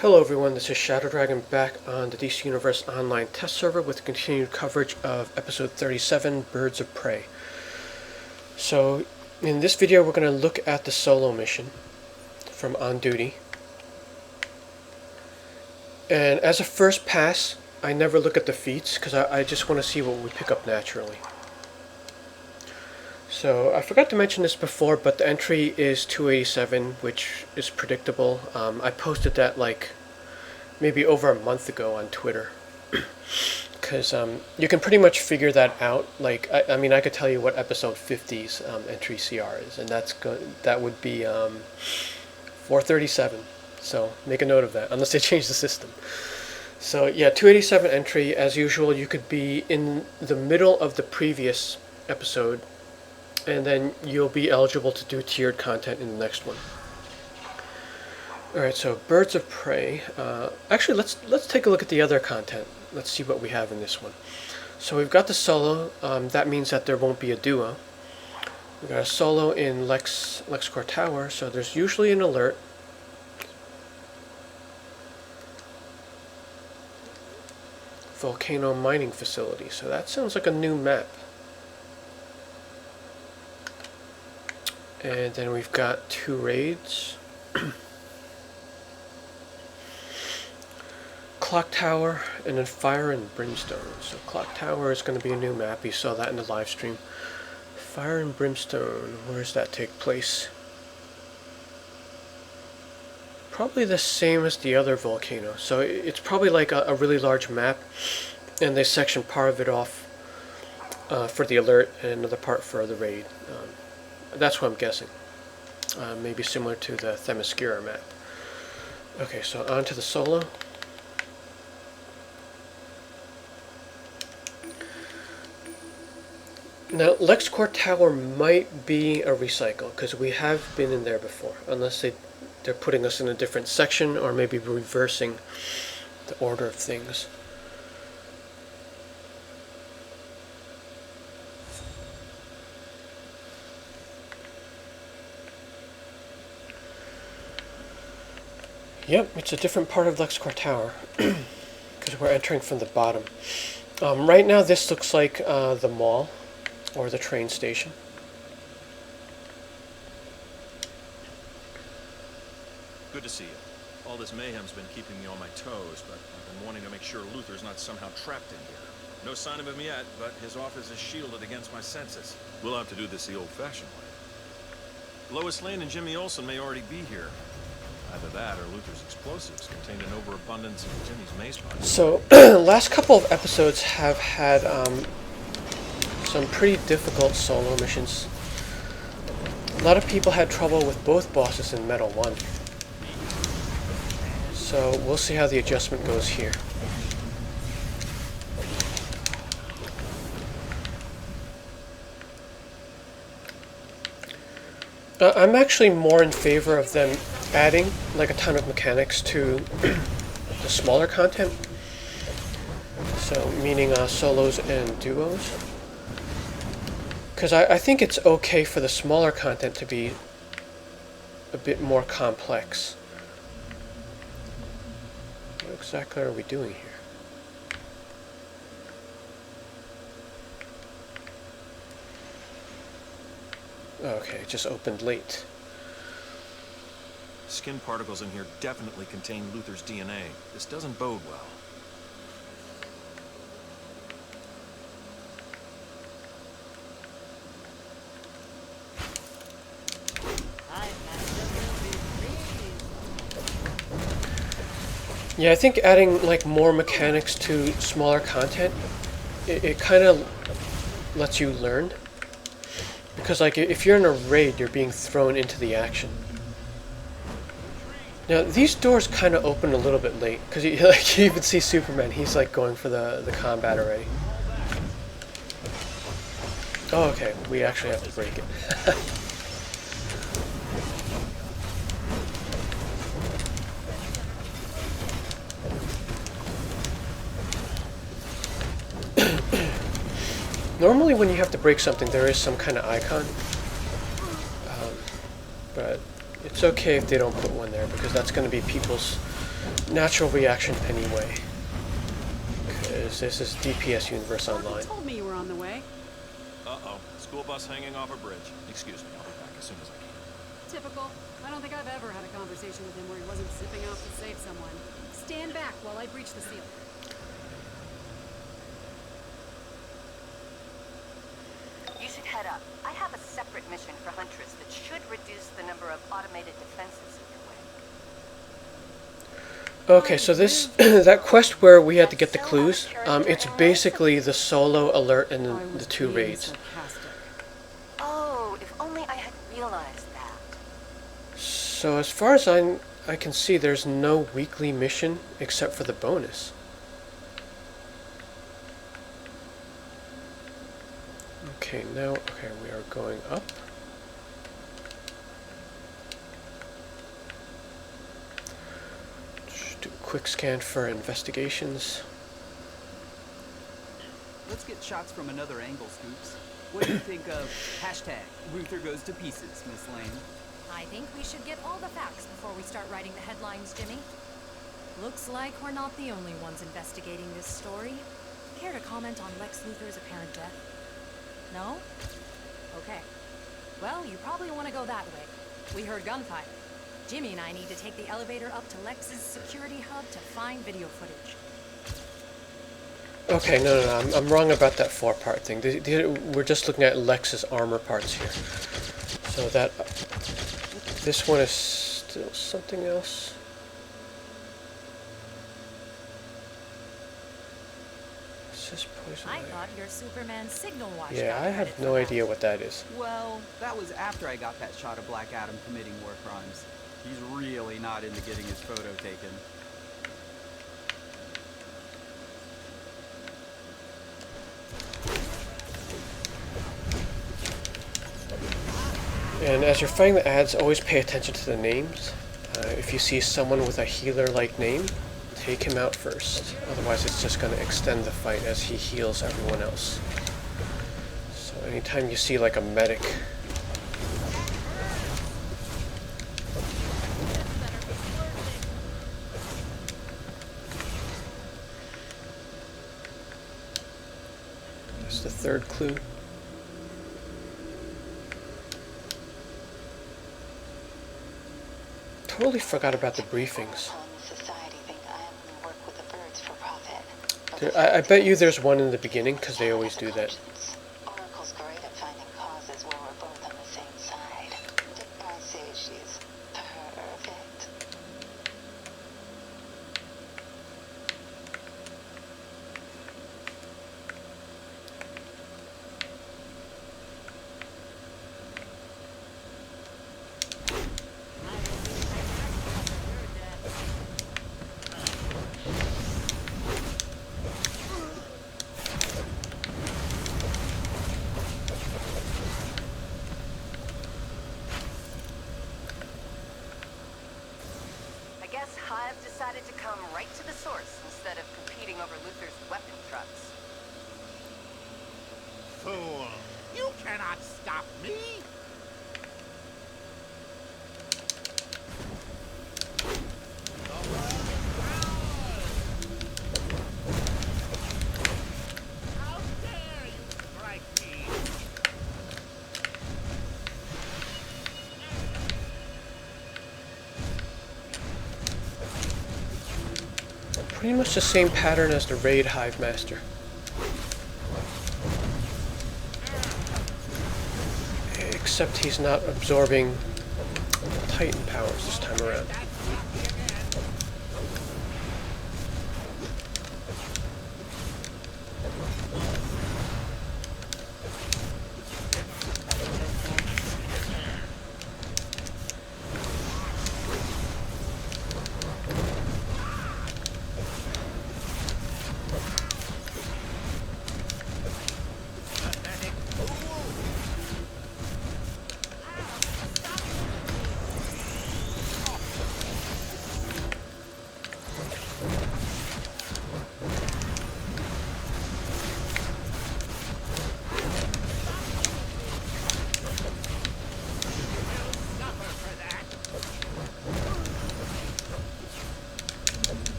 Hello everyone, this is Shadow Dragon back on the DC Universe Online test server with continued coverage of episode 37, Birds of Prey. So, in this video we're going to look at the solo mission from On Duty. And as a first pass, I never look at the feats because I just want to see what we pick up naturally. So, I forgot to mention this before, but the entry is 287, which is predictable. I posted that like maybe over a month ago on Twitter. Because you can pretty much figure that out. Like, I mean, I could tell you what episode 50's entry CR is, and that would be 437. So, make a note of that, unless they change the system. So, yeah, 287 entry, as usual, you could be in the middle of the previous episode, and then you'll be eligible to do tiered content in the next one. Alright, so Birds of Prey. Actually, let's take a look at the other content. Let's see what we have in this one. So we've got the solo. That means that there won't be a duo. We've got a solo in Lexcorp Tower, so there's usually an alert. Volcano mining facility. So that sounds like a new map. And then we've got 2 raids. Clock Tower, and then Fire and Brimstone. So Clock Tower is going to be a new map. You saw that in the live stream. Fire and Brimstone, where does that take place? Probably the same as the other volcano. So it's probably like a really large map, and they section part of it off for the alert and another part for the raid. That's what I'm guessing. Maybe similar to the Themyscira map. Okay, so on to the solo. Now, Lexcorp Tower might be a recycle, because we have been in there before, unless they're putting us in a different section, or maybe reversing the order of things. Yep, it's a different part of Lexcorp Tower, because we're entering from the bottom. Right now this looks like the mall, or the train station. Good to see you. All this mayhem's been keeping me on my toes, but I've been wanting to make sure Luther's not somehow trapped in here. No sign of him yet, but his office is shielded against my senses. We'll have to do this the old-fashioned way. Lois Lane and Jimmy Olsen may already be here. Either that or Luther's explosives contained an overabundance of Jimmy's mace pods. So, last couple of episodes have had some pretty difficult solo missions. A lot of people had trouble with both bosses in Metal 1. So, we'll see how the adjustment goes here. I'm actually more in favor of them adding like a ton of mechanics to the smaller content. So, meaning solos and duos. Because I think it's okay for the smaller content to be a bit more complex. What exactly are we doing here? Okay, it just opened late. Skin particles in here definitely contain Luther's DNA. This doesn't bode well. Yeah, I think adding like more mechanics to smaller content, it kind of lets you learn. Because like if you're in a raid, you're being thrown into the action. Now these doors kind of open a little bit late, because you even see Superman. He's like going for the combat already. Oh, okay. We actually have to break it. Normally when you have to break something, there is some kind of icon. But it's okay if they don't put one there, because that's going to be people's natural reaction anyway. Because this is DPS Universe Online. You told me you were on the way. Uh-oh. School bus hanging off a bridge. Excuse me, I'll be back as soon as I can. Typical. I don't think I've ever had a conversation with him where he wasn't zipping off to save someone. Stand back while I breach the seal. You should head up. I have a separate mission for Huntress that should reduce the number of automated defenses in your way. Okay, so this that quest where we had to get the clues, it's basically the solo alert and the 2 raids. Oh, if only I had realized that. So as far as I can see, there's no weekly mission except for the bonus. Okay, we are going up. Just do a quick scan for investigations. Let's get shots from another angle, Scoops. What do you think of hashtag Luther goes to pieces, Miss Lane? I think we should get all the facts before we start writing the headlines, Jimmy. Looks like we're not the only ones investigating this story. Care to comment on Lex Luthor's apparent death? No? Okay. Well, you probably want to go that way. We heard gunfire. Jimmy and I need to take the elevator up to Lex's security hub to find video footage. Okay, no, I'm wrong about that 4-part thing. We're just looking at Lex's armor parts here. So this one is still something else. Is this poison I ivy? thought your Superman signal watch. Yeah, I have no idea what that is. Well, that was after I got that shot of Black Adam committing war crimes. He's really not into getting his photo taken. And as you're fighting the ads, always pay attention to the names. If you see someone with a healer-like name, take him out first. Otherwise, it's just going to extend the fight as he heals everyone else. So anytime you see like a medic, that's the 3rd clue. Totally forgot about the briefings. I bet you there's one in the beginning, because they always do that. Oracle's great at finding causes where we're both on the same side. I say she's perfect. Hive decided to come right to the source instead of competing over Luther's weapon trucks. Fool! You cannot stop me! How dare you strike me! Pretty much the same pattern as the Raid Hive Master. Except he's not absorbing Titan powers this time around.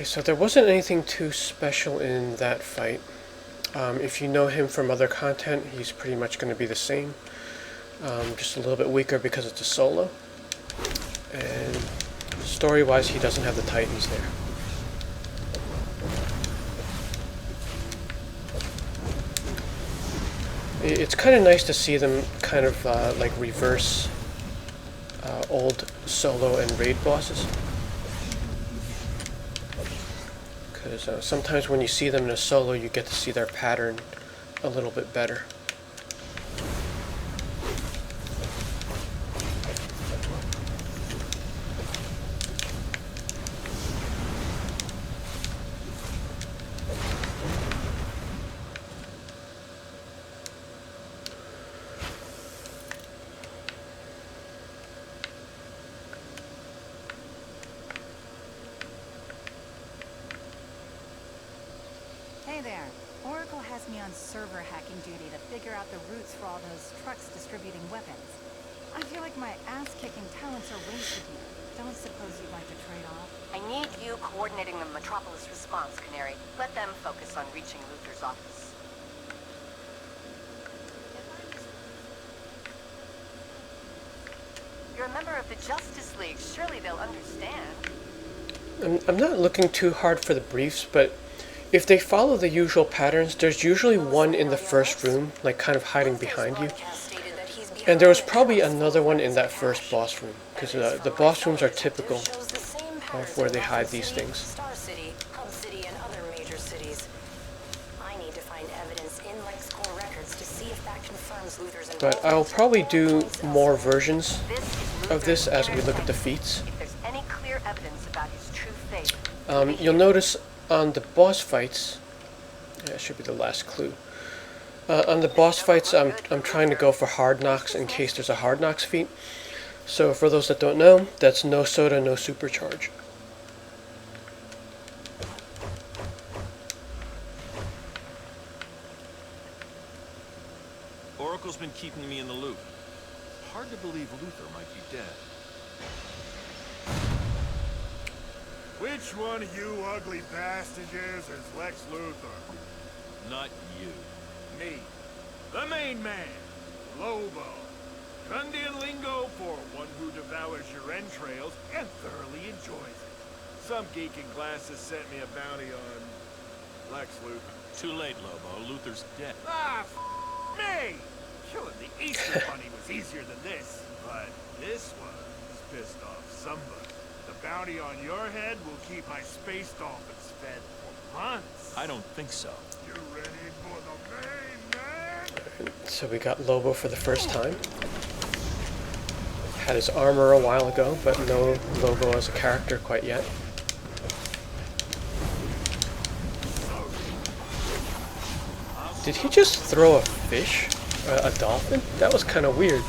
Okay, so there wasn't anything too special in that fight. If you know him from other content, he's pretty much going to be the same. Just a little bit weaker because it's a solo. And story-wise, he doesn't have the Titans there. It's kind of nice to see them kind of like reverse old solo and raid bosses. Because sometimes when you see them in a solo, you get to see their pattern a little bit better. Hey there. Oracle has me on server hacking duty to figure out the routes for all those trucks distributing weapons. I feel like my ass-kicking talents are wasted here. Don't suppose you'd like to trade off? I need you coordinating the Metropolis response, Canary. Let them focus on reaching Luther's office. You're a member of the Justice League. Surely they'll understand. I'm not looking too hard for the briefs, but if they follow the usual patterns, there's usually one in the first room, like kind of hiding behind you. And there was probably another one in that first boss room, because the boss rooms are typical of where they hide these things. Star City, Hub City, and other major cities. I need to find evidence in Lexcorp records to see if that confirms Luther's involvement. But I'll probably do more versions of this as we look at the feats. If there's any clear evidence about his true fate, You'll notice on the boss fights, that should be the last clue. On the boss fights, I'm trying to go for hard knocks in case there's a hard knocks feat. So for those that don't know, that's no soda, no supercharge. Oracle's been keeping me in the loop. Hard to believe Luther might be dead. Which one of you ugly bastards is Lex Luthor? Not you. Me. The main man. Lobo. Gundian lingo for one who devours your entrails and thoroughly enjoys it. Some geek in glasses sent me a bounty on Lex Luthor. Too late, Lobo. Luther's dead. Ah, me! Killing the Easter Bunny was easier than this, but this one's pissed off somebody. The bounty on your head will keep my space dolphins fed for months. I don't think so. You ready for the main man? So we got Lobo for the first time. Had his armor a while ago, but no Lobo as a character quite yet. Did he just throw a fish? A dolphin? That was kind of weird.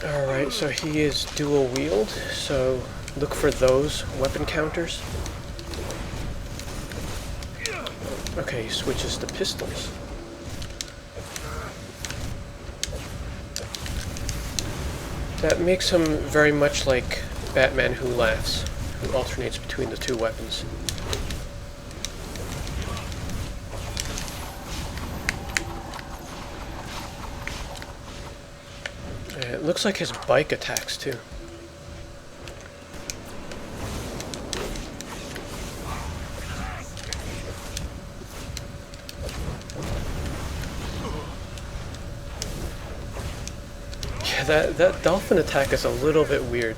Alright, so he is dual wield, so look for those weapon counters. Okay, he switches to pistols. That makes him very much like Batman Who Laughs, who alternates between the two weapons. It looks like his bike attacks too. Yeah, that dolphin attack is a little bit weird.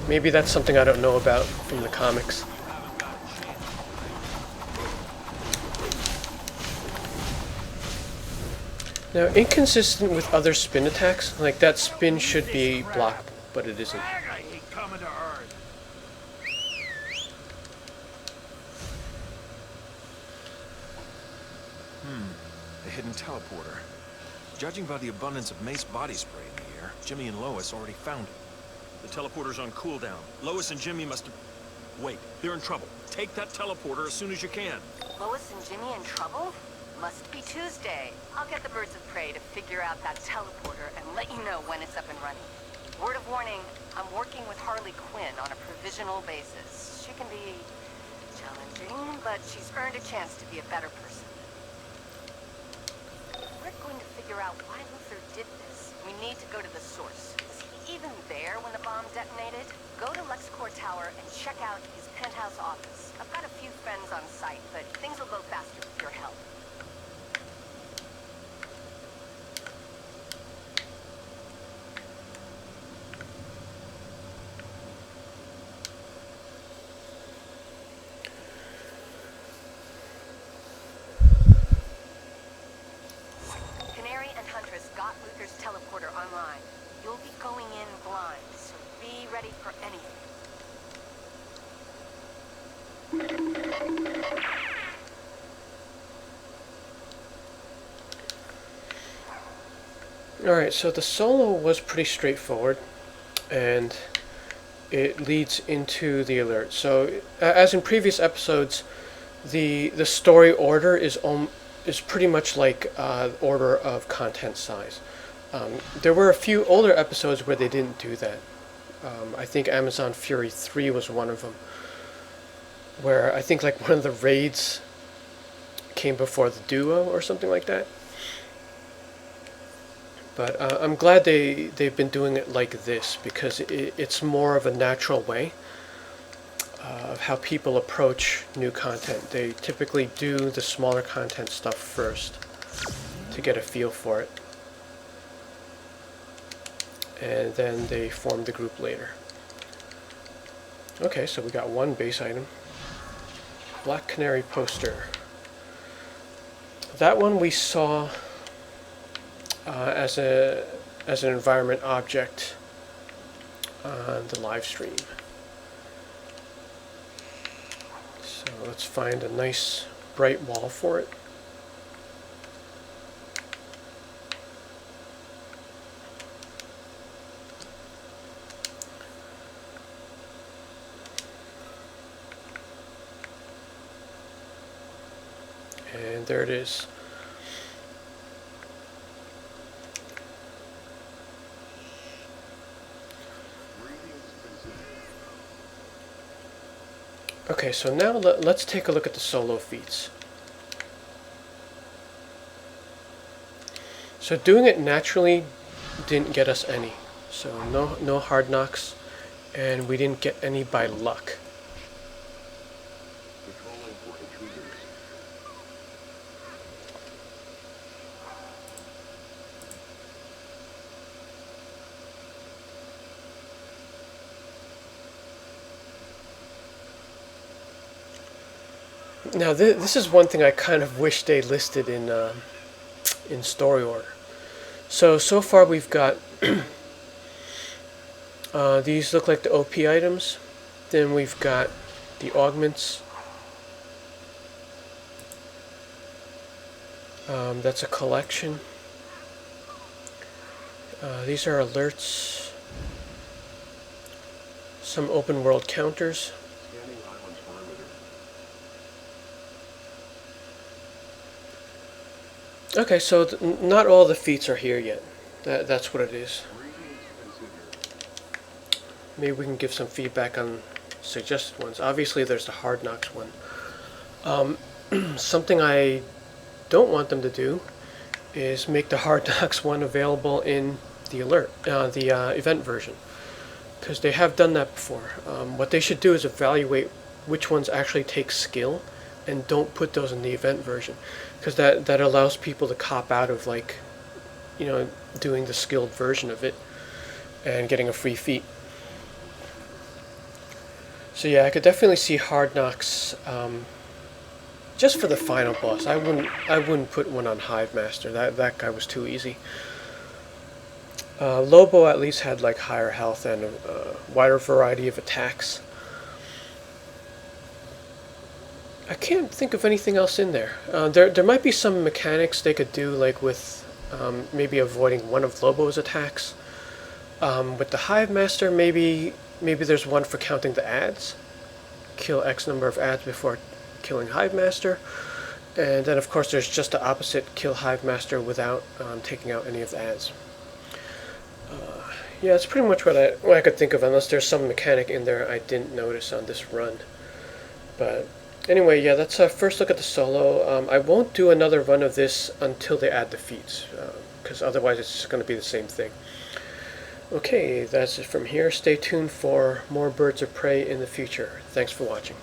Maybe that's something I don't know about from the comics. Now, inconsistent with other spin attacks, like that spin should be blockable, but it isn't. I hate coming to Earth. The hidden teleporter. Judging by the abundance of mace body spray in the air, Jimmy and Lois already found it. The teleporter's on cooldown. Lois and Jimmy must have... Wait, they're in trouble. Take that teleporter as soon as you can. Lois and Jimmy in trouble? Must be Tuesday. I'll get the birds of prey to figure out that teleporter and let you know when it's up and running. Word of warning, I'm working with Harley Quinn on a provisional basis. She can be challenging, but she's earned a chance to be a better person. We're going to figure out why Luther did this. We need to go to the source. Was he even there when the bomb detonated? Go to Lexcorp Tower and check out his penthouse office. I've got a few friends on site, but things will go faster with your help. Got Luther's teleporter online. You'll be going in blind, so be ready for anything. Alright, so the solo was pretty straightforward, and it leads into the alert. So, as in previous episodes, the story order is pretty much like order of content size. There were a few older episodes where they didn't do that. I think Amazon Fury 3 was one of them, where I think like one of the raids came before the duo or something like that. But I'm glad they've been doing it like this, because it's more of a natural way of how people approach new content. They typically do the smaller content stuff first to get a feel for it, and then they form the group later. Okay, so we got one base item. Black Canary poster. That one we saw as an environment object on the live stream. So let's find a nice bright wall for it. And there it is. Okay, so now let's take a look at the solo feats. So doing it naturally didn't get us any. So no hard knocks, and we didn't get any by luck. Now this is one thing I kind of wish they listed in story order. So far we've got these look like the OP items. Then we've got the augments. That's a collection. These are alerts. Some open world counters. Okay, so not all the feats are here yet. That's what it is. Maybe we can give some feedback on suggested ones. Obviously, there's the Hard Knocks one. Something I don't want them to do is make the Hard Knocks one available in the event version, because they have done that before. What they should do is evaluate which ones actually take skill, and don't put those in the event version, because that allows people to cop out of, like, you know, doing the skilled version of it and getting a free feat. So yeah, I could definitely see Hard Knocks just for the final boss. I wouldn't put one on Hive Master. That guy was too easy. Lobo at least had like higher health and a wider variety of attacks. I can't think of anything else in there. There might be some mechanics they could do, like with maybe avoiding one of Lobo's attacks. With the Hive Master, maybe there's one for counting the ads. Kill X number of ads before killing Hive Master. And then of course there's just the opposite, kill Hive Master without taking out any of the ads. Yeah, that's pretty much what I could think of, unless there's some mechanic in there I didn't notice on this run. But anyway, yeah, that's a first look at the solo. I won't do another run of this until they add the feats, because otherwise it's just going to be the same thing. Okay, that's it from here. Stay tuned for more Birds of Prey in the future. Thanks for watching.